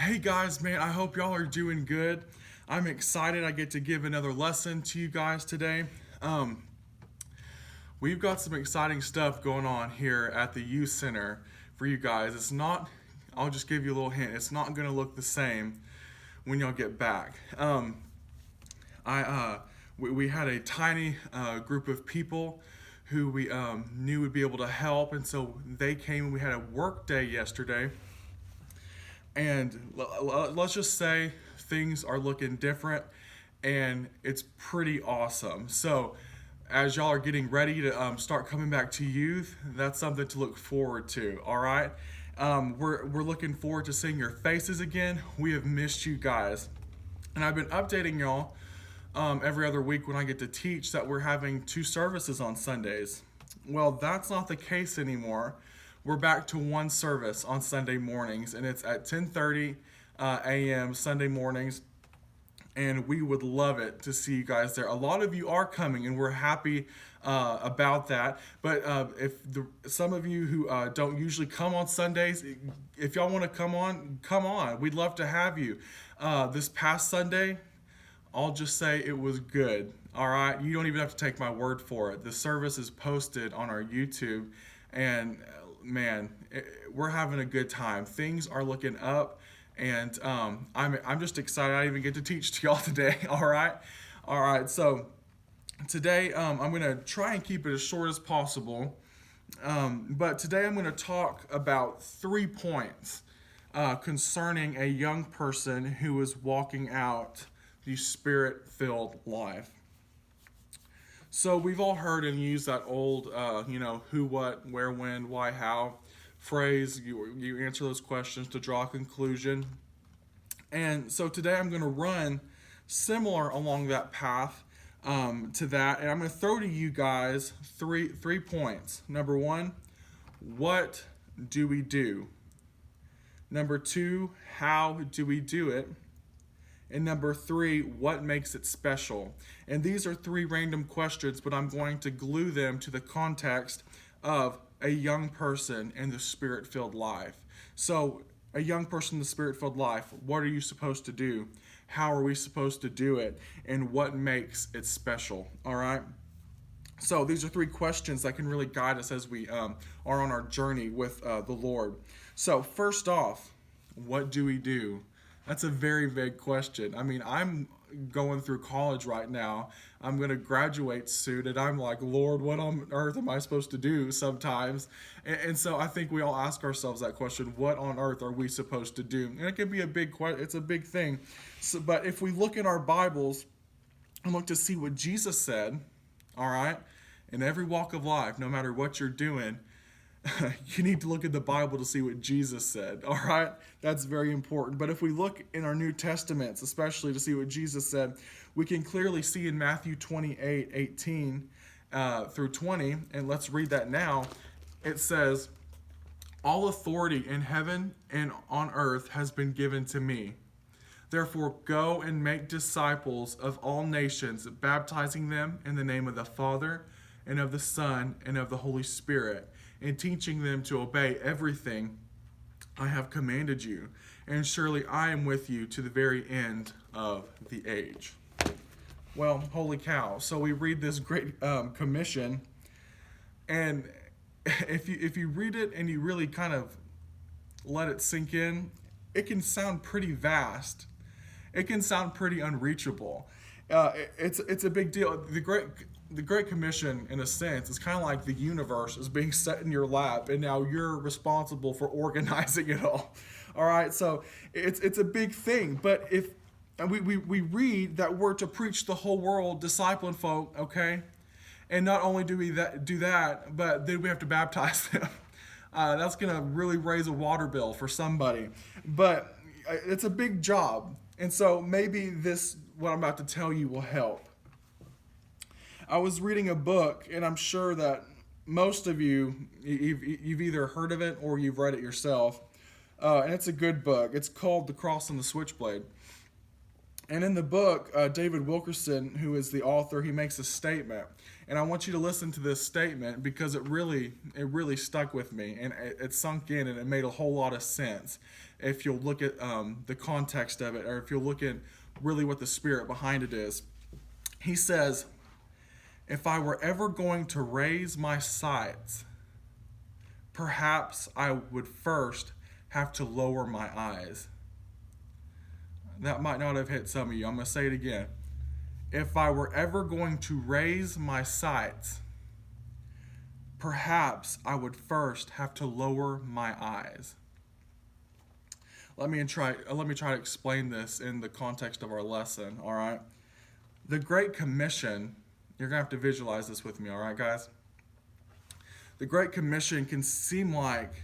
Hey guys, man, I hope y'all are doing good. I'm excited I get to give another lesson to you guys today. Um, we've got some exciting stuff going on here at the youth center for you guys. I'll just give you a little hint, it's not going to look the same when y'all get back. I we had a tiny group of people who we knew would be able to help, and so they came and we had a work day yesterday. And let's just say things are looking different, and it's pretty awesome. So, as y'all are getting ready to start coming back to youth, that's something to look forward to. All right, we're looking forward to seeing your faces again. We have missed you guys, and I've been updating y'all every other week when I get to teach that we're having two services on Sundays. Well, that's not the case anymore. We're back to one service on Sunday mornings, and it's at 10:30 a.m. Sunday mornings. And we would love it to see you guys there. A lot of you are coming, and we're happy about that. But some of you who don't usually come on Sundays, if y'all want to come on, come on. We'd love to have you. This past Sunday, I'll just say it was good. All right, you don't even have to take my word for it. The service is posted on our YouTube, and man, we're having a good time. Things are looking up, and I'm just excited I even get to teach to y'all today. All right. So today I'm gonna try and keep it as short as possible. But today I'm gonna talk about 3 points concerning a young person who is walking out the spirit-filled life. So we've all heard and used that old, who, what, where, when, why, how phrase. You answer those questions to draw a conclusion. And so today I'm going to run similar along that path to that, and I'm going to throw to you guys three points. Number one, what do we do? Number two, how do we do it? And number three, what makes it special? And these are three random questions, but I'm going to glue them to the context of a young person in the spirit-filled life. So, a young person in the spirit-filled life, what are you supposed to do? How are we supposed to do it? And what makes it special? All right? So, these are three questions that can really guide us as we are on our journey with the Lord. So, first off, what do we do? That's a very vague question. I mean, I'm going through college right now. I'm going to graduate soon, and I'm like, Lord, what on earth am I supposed to do sometimes? And so I think we all ask ourselves that question, what on earth are we supposed to do? And it can be a big question. It's a big thing. So, but if we look in our Bibles and look to see what Jesus said, all right, in every walk of life, no matter what you're doing, you need to look at the Bible to see what Jesus said, all right? That's very important. But if we look in our New Testaments, especially to see what Jesus said, we can clearly see in Matthew 28:18 through 20, and let's read that now. It says, all authority in heaven and on earth has been given to me. Therefore, go and make disciples of all nations, baptizing them in the name of the Father, and of the Son, and of the Holy Spirit, and teaching them to obey everything I have commanded you. And surely I am with you to the very end of the age. Well, holy cow. So we read this great commission, and if you read it and you really kind of let it sink in, it can sound pretty vast. It can sound pretty unreachable. It's a big deal. The Great Commission, in a sense, is kind of like the universe is being set in your lap, and now you're responsible for organizing it all. All right, so it's a big thing. But if and we read that we're to preach the whole world, discipling folk, okay, and not only do we do that, but then we have to baptize them. That's gonna really raise a water bill for somebody, but it's a big job, and so maybe what I'm about to tell you will help. I was reading a book, and I'm sure that most of you've either heard of it or you've read it yourself, and it's a good book. It's called The Cross and the Switchblade. And in the book, David Wilkerson, who is the author, he makes a statement, and I want you to listen to this statement because it really stuck with me, and it sunk in, and it made a whole lot of sense if you'll look at the context of it, or if you'll look at really what the spirit behind it is. He says, "If I were ever going to raise my sights, perhaps I would first have to lower my eyes." That might not have hit some of you. I'm going to say it again. If I were ever going to raise my sights, perhaps I would first have to lower my eyes. Let me try to explain this in the context of our lesson, all right? The Great Commission, you're going to have to visualize this with me, all right, guys? The Great Commission can seem like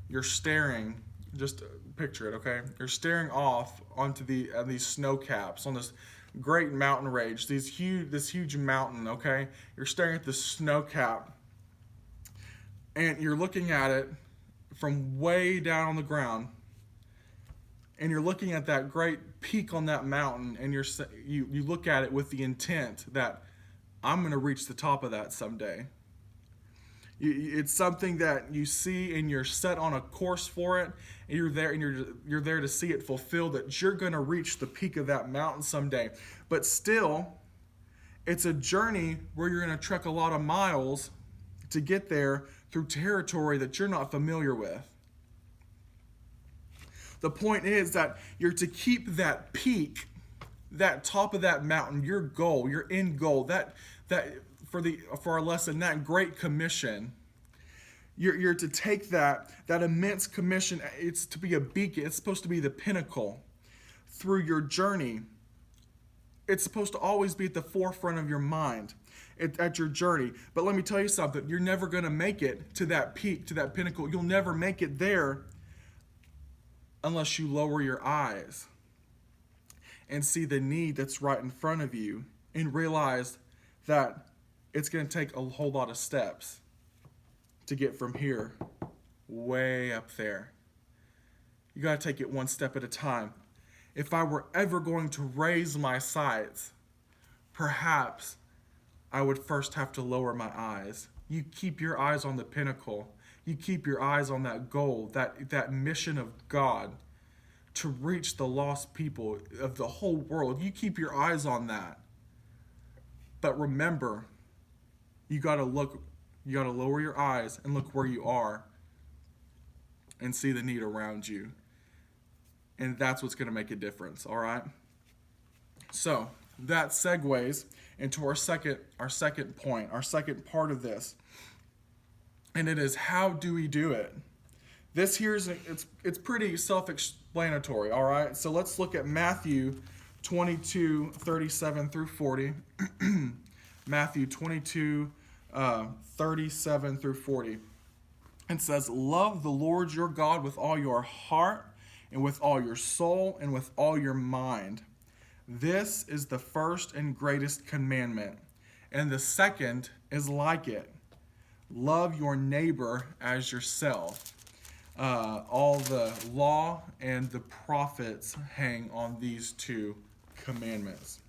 you're staring, just picture it, okay? You're staring off onto these snow caps on this great mountain range, this huge mountain, okay? You're staring at this snow cap, and you're looking at it from way down on the ground, and you're looking at that great peak on that mountain, and you look at it with the intent that I'm going to reach the top of that someday. It's something that you see, and you're set on a course for it, and you're there to see it fulfilled, that you're going to reach the peak of that mountain someday. But still, it's a journey where you're going to trek a lot of miles to get there through territory that you're not familiar with. The point is that you're to keep that peak, that top of that mountain, your goal, your end goal, that for our lesson, that Great Commission. You're to take that immense commission. It's to be a beacon. It's supposed to be the pinnacle through your journey. It's supposed to always be at the forefront of your mind at your journey. But let me tell you something. You're never going to make it to that peak, to that pinnacle. You'll never make it there unless you lower your eyes and see the need that's right in front of you and realize that it's going to take a whole lot of steps to get from here way up there. You got to take it one step at a time. If I were ever going to raise my sights, perhaps I would first have to lower my eyes. You keep your eyes on the pinnacle. You keep your eyes on that goal, that mission of God to reach the lost people of the whole world. You keep your eyes on that. But remember, you got to lower your eyes and look where you are and see the need around you. And that's what's going to make a difference, all right? So that segues into our second point, our second part of this. And it is, how do we do it? This here it's pretty self-explanatory, all right? So let's look at Matthew 22, 37 through 40. Matthew 22, 37 through 40. It says, "Love the Lord your God with all your heart and with all your soul and with all your mind. This is the first and greatest commandment. And the second is like it. Love your neighbor as yourself." All the law and the prophets hang on these two commandments.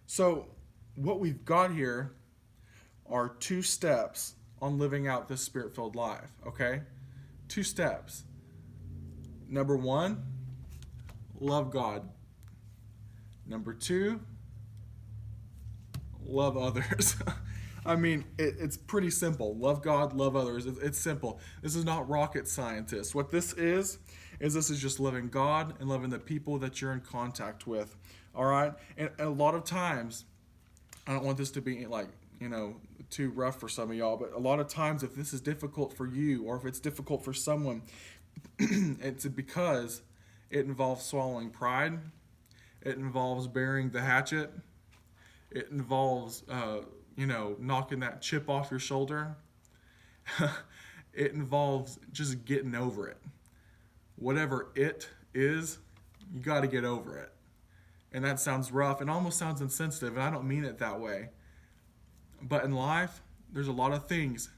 So what we've got here are 2 steps on living out this spirit-filled life, okay? 2 steps. Number 1, love God. Number 2, love others. I mean, it's pretty simple. Love God, love others. It's simple. This is not rocket scientists. What this is just loving God and loving the people that you're in contact with. All right? And a lot of times, I don't want this to be like, too rough for some of y'all, but a lot of times if this is difficult for you or if it's difficult for someone, it's because it involves swallowing pride. It involves burying the hatchet. It involves knocking that chip off your shoulder. It involves just getting over it. Whatever it is, you got to get over it. And that sounds rough and almost sounds insensitive, and I don't mean it that way. But in life, there's a lot of things.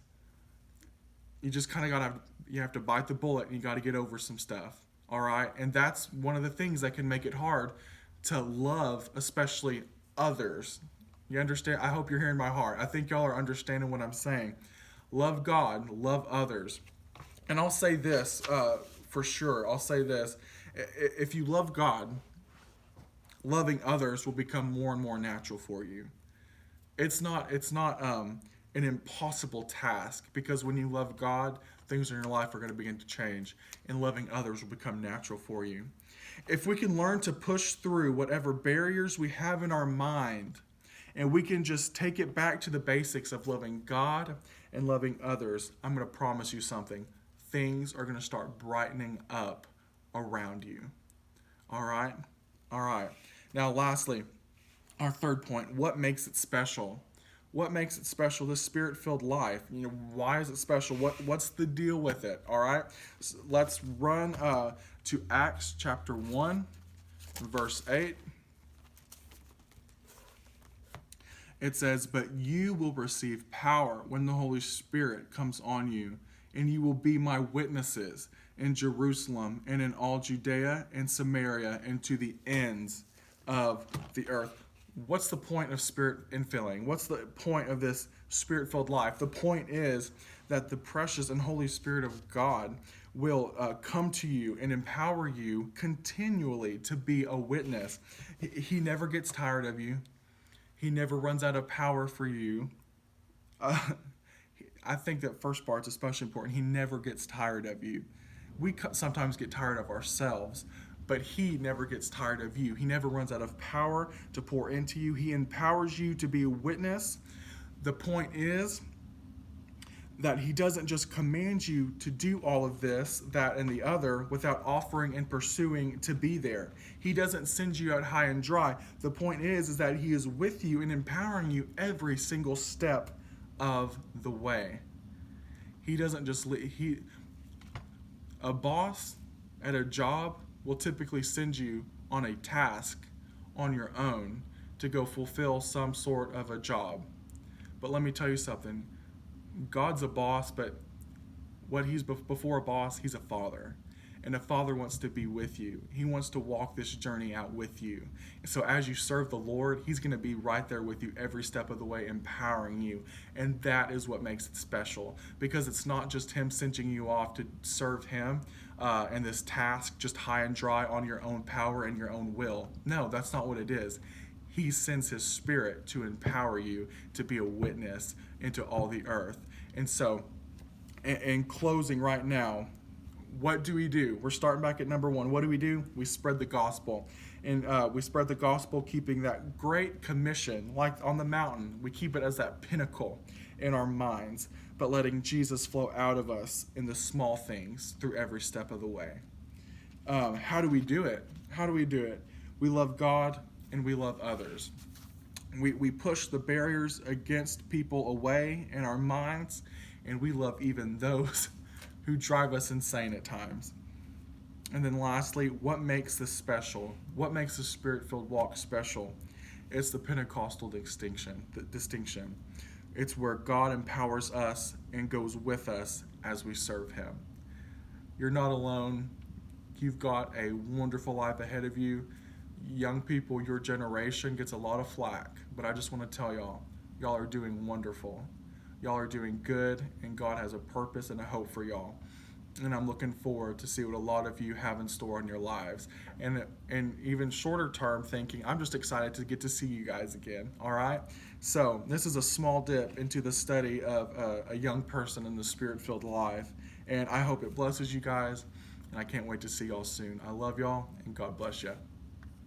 You just kind of you have to bite the bullet, and you got to get over some stuff. All right. And that's one of the things that can make it hard to love, especially others. You understand? I hope you're hearing my heart. I think y'all are understanding what I'm saying. Love God, love others. And I'll say this for sure. I'll say this. If you love God, loving others will become more and more natural for you. It's not an impossible task, because when you love God, things in your life are going to begin to change, and loving others will become natural for you. If we can learn to push through whatever barriers we have in our mind, and we can just take it back to the basics of loving God and loving others, I'm going to promise you something. Things are going to start brightening up around you. All right? All right. Now, lastly, our third point, what makes it special? What makes it special? This spirit-filled life. Why is it special? What's the deal with it? All right. So let's run to Acts chapter 1, verse 8. It says, "But you will receive power when the Holy Spirit comes on you, and you will be my witnesses in Jerusalem and in all Judea and Samaria and to the ends of the earth." What's the point of spirit infilling? What's the point of this spirit-filled life? The point is that the precious and Holy Spirit of God will come to you and empower you continually to be a witness. He never gets tired of you. He never runs out of power for you. I think that first part's especially important. He never gets tired of you. We sometimes get tired of ourselves, but he never gets tired of you. He never runs out of power to pour into you. He empowers you to be a witness. The point is that he doesn't just command you to do all of this, that, and the other without offering and pursuing to be there. He doesn't send you out high and dry. The point is that he is with you and empowering you every single step of the way. He doesn't just a boss at a job will typically send you on a task on your own to go fulfill some sort of a job. But let me tell you something. God's a boss, but what he's before a boss, he's a father. And a father wants to be with you. He wants to walk this journey out with you. So as you serve the Lord, he's going to be right there with you every step of the way, empowering you. And that is what makes it special, because it's not just him sending you off to serve him and this task just high and dry on your own power and your own will. No, that's not what it is. He sends his spirit to empower you to be a witness into all the earth. And so, in closing right now, what do we do? We're starting back at number 1. What do? We spread the gospel. And we spread the gospel keeping that great commission, like on the mountain. We keep it as that pinnacle in our minds, but letting Jesus flow out of us in the small things through every step of the way. How do we do it? We love God and we love others. We push the barriers against people away in our minds, and we love even those who drive us insane at times. And then lastly, what makes this special? What makes the Spirit-filled walk special? It's the Pentecostal distinction. It's where God empowers us and goes with us as we serve him. You're not alone. You've got a wonderful life ahead of you. Young people, your generation gets a lot of flack, but I just want to tell y'all are doing wonderful. Y'all are doing good, and God has a purpose and a hope for y'all. And I'm looking forward to see what a lot of you have in store in your lives. And even shorter term thinking, I'm just excited to get to see you guys again, all right? So this is a small dip into the study of a young person in the Spirit-filled life. And I hope it blesses you guys, and I can't wait to see y'all soon. I love y'all, and God bless you.